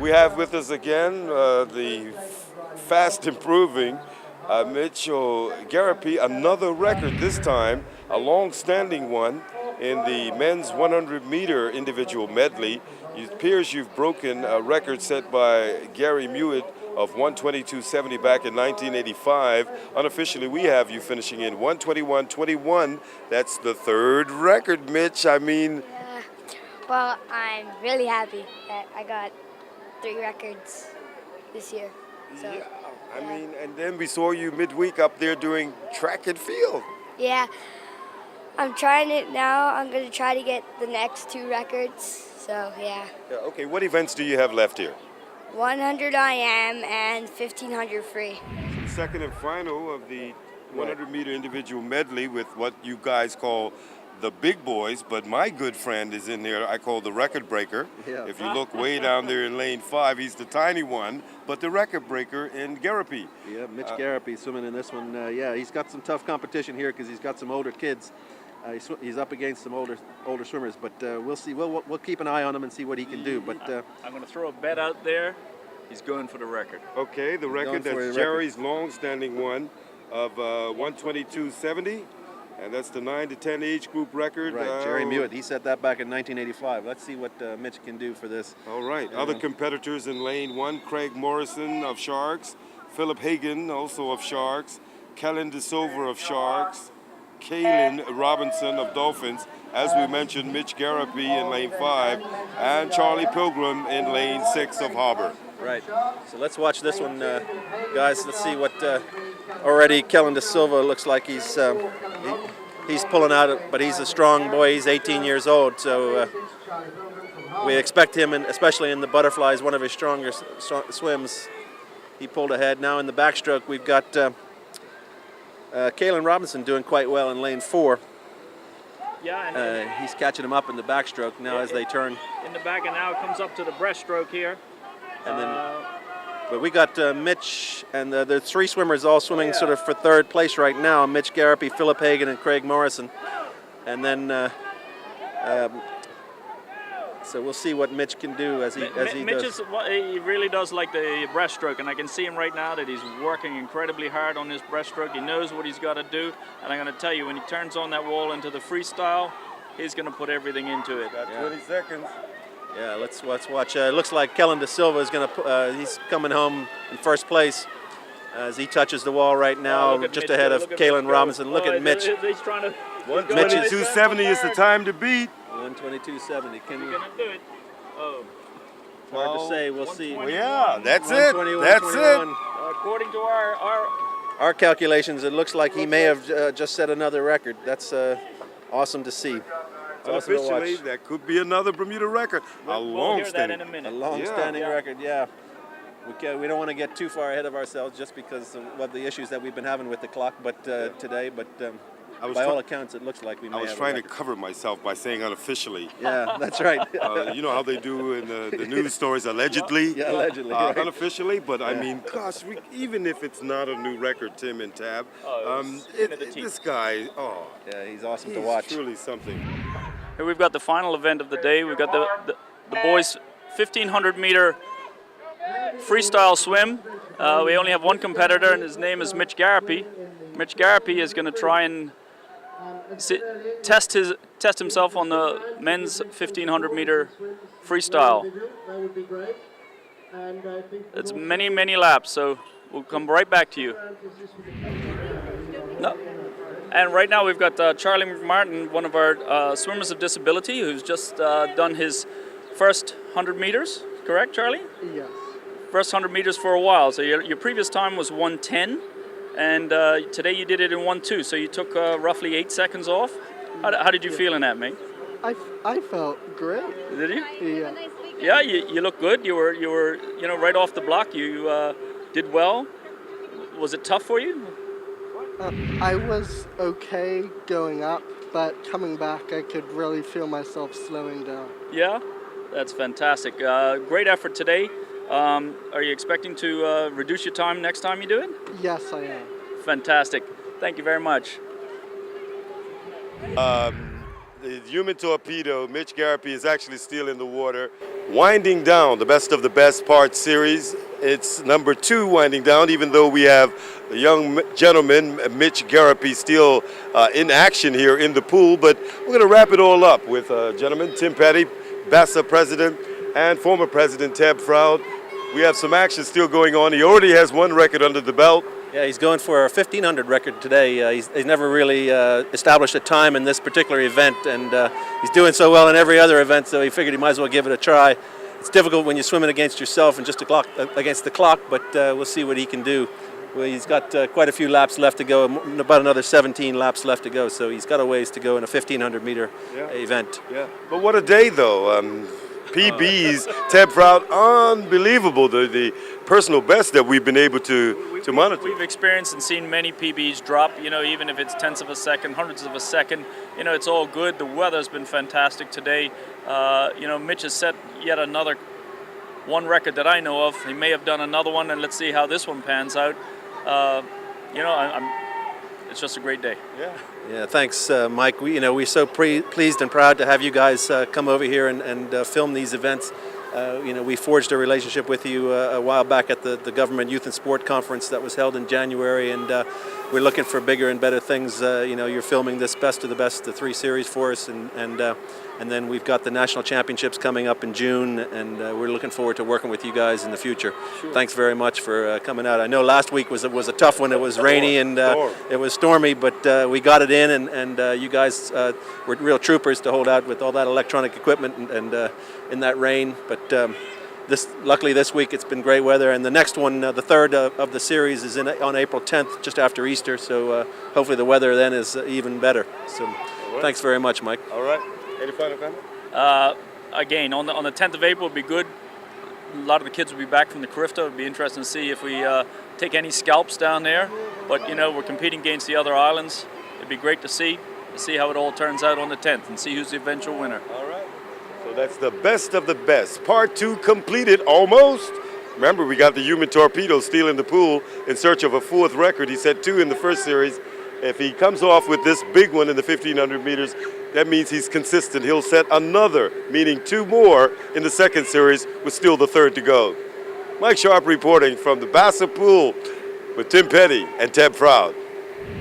We have with us again the fast improving Mitchell Garapi, another record this time, a long-standing one in the men's 100-meter individual medley. It appears you've broken a record set by Gary Mewett of 122.70 back in 1985. Unofficially, we have you finishing in 121.21. That's the third record, Mitch. I mean, well, I'm really happy that I got 3 records this year. So, yeah, I mean, and then we saw you midweek up there doing track and field. Yeah, I'm trying it now. I'm going to try to get the next 2 records. So, yeah. Okay, what events do you have left here? 100 IM and 1500 free. Second and final of the 100-meter individual medley with what you guys call the big boys, but my good friend is in there. I call the record breaker. Yeah. If you look way down there in lane 5, he's the tiny one, but the record breaker in Garapi. Yeah, Mitch Garapi swimming in this one. Yeah, he's got some tough competition here because he's got some older kids. He's up against some older swimmers, but we'll see. We'll keep an eye on him and see what he can do. But I'm going to throw a bet out there. He's going for the record. Okay, the record, that's Jerry's long-standing one of 122.70. And that's the 9 to 10 age group record. Right, Jerry Mewett. He set that back in 1985. Let's see what Mitch can do for this. All right. Other competitors in lane 1, Craig Morrison of Sharks, Philip Hagan, also of Sharks, Kellen DeSilva of Sharks, Kaylin Robinson of Dolphins, as we mentioned, Mitch Garapi in lane 5, and Charlie Pilgrim in lane 6 of Harbor. Right. So let's watch this one, guys. Let's see what already Kellen DeSilva looks like he's pulling out, but he's a strong boy. He's 18 years old, so we expect him, especially in the butterflies, one of his strongest swims. He pulled ahead. Now in the backstroke, we've got Kaylin Robinson doing quite well in lane 4. Yeah, and he's catching him up in the backstroke now as they turn. In the back, and now it comes up to the breaststroke here. And then, but we got Mitch, and the 3 swimmers all swimming sort of for 3rd place right now. Mitch Garapi, Philip Hagan, and Craig Morrison. And then, so we'll see what Mitch can do as he does. He really does like the breaststroke, and I can see him right now that he's working incredibly hard on his breaststroke. He knows what he's got to do, and I'm going to tell you, when he turns on that wall into the freestyle, he's going to put everything into it. Got 20 seconds. Yeah, let's watch. It looks like Kellen DeSilva is going to. He's coming home in 1st place as he touches the wall right now, just Mitch, ahead of Kaylin Robinson. Look at Mitch. He's trying to. 122.70 is the time to beat. 122.70. Can we? Gonna do it. Oh. Hard to say. We'll see. Well, yeah, that's it. That's it. According to our calculations, it looks like he may have just set another record. That's awesome to see. Unofficially, that could be another Bermuda record. We'll hear that in a minute. A long-standing record, yeah. We don't want to get too far ahead of ourselves just because of the issues that we've been having with the clock today. But by all accounts, it looks like we may have I was trying to cover myself by saying unofficially. Yeah, that's right. You know how they do in the news stories, allegedly? Yeah, allegedly. Right. Unofficially, but I mean, gosh, even if it's not a new record, Tim and Tab, this guy, yeah, he's awesome to watch. Truly something. Here we've got the final event of the day. We've got the boys' 1,500-meter freestyle swim. We only have one competitor, and his name is Mitch Garapi. Mitch Garapi is going to try and test himself on the men's 1,500-meter freestyle. It's many laps, so we'll come right back to you. No. And right now we've got Charlie Martin, one of our swimmers of disability, who's just done his first 100 meters. Correct, Charlie? Yes. First 100 meters for a while. So your previous time was 1:10, and today you did it in 1:2. So you took roughly 8 seconds off. How did you feel in that, mate? I felt great. Did you? Yeah. Yeah, you look good. You were right off the block. You did well. Was it tough for you? I was okay going up, but coming back, I could really feel myself slowing down. Yeah, that's fantastic. Great effort today. Are you expecting to reduce your time next time you do it? Yes, I am. Fantastic. Thank you very much. the human torpedo, Mitch Garapi, is actually still in the water. Winding down the best of the best part series. It's number 2 winding down, even though we have the young gentleman, Mitch Garapi, still in action here in the pool. But we're going to wrap it all up with gentleman Tim Petty, BASA president, and former president Ted Froud. We have some action still going on. He already has 1 record under the belt. Yeah, he's going for a 1500 record today. He's never really established a time in this particular event, and he's doing so well in every other event, so he figured he might as well give it a try. It's difficult when you're swimming against yourself and just against the clock, but we'll see what he can do. Well, he's got quite a few laps left to go, about another 17 laps left to go, so he's got a ways to go in a 1500-meter event. Yeah, but what a day, though. PBs, Ted Froud, unbelievable, the personal best that we've been able to monitor. We've experienced and seen many PBs drop, even if it's tenths of a second, hundredths of a second, it's all good. The weather's been fantastic today. Mitch has set yet another 1 record that I know of. He may have done another one, and let's see how this one pans out. It's just a great day. Yeah, thanks, Mike. We're so pleased and proud to have you guys come over here and film these events. We forged a relationship with you a while back at the Government Youth and Sport Conference that was held in January, and we're looking for bigger and better things. You're filming this Best of the Best, the 3 series for us, and then we've got the National Championships coming up in June, and we're looking forward to working with you guys in the future. Sure. Thanks very much for coming out. I know last week was a tough one. It was rainy and it was stormy, but we got it in, and you guys were real troopers to hold out with all that electronic equipment and in that rain. But luckily this week it's been great weather, and the next one, the 3rd of the series, is on April 10th, just after Easter. So hopefully the weather then is even better. So thanks very much, Mike. All right. Any final comment? Again, on the 10th of April would be good. A lot of the kids will be back from the Carifta. It would be interesting to see if we take any scalps down there. But we're competing against the other islands. It'd be great to see how it all turns out on the 10th and see who's the eventual winner. All right. So that's the best of the best. Part 2 completed almost. Remember, we got the human torpedo still in the pool in search of a 4th record. He set 2 in the first series. If he comes off with this big one in the 1500 meters, that means he's consistent. He'll set another, meaning 2 more in the 2nd series with still the 3rd to go. Mike Sharp reporting from the BASA pool with Tim Petty and Ted Froud.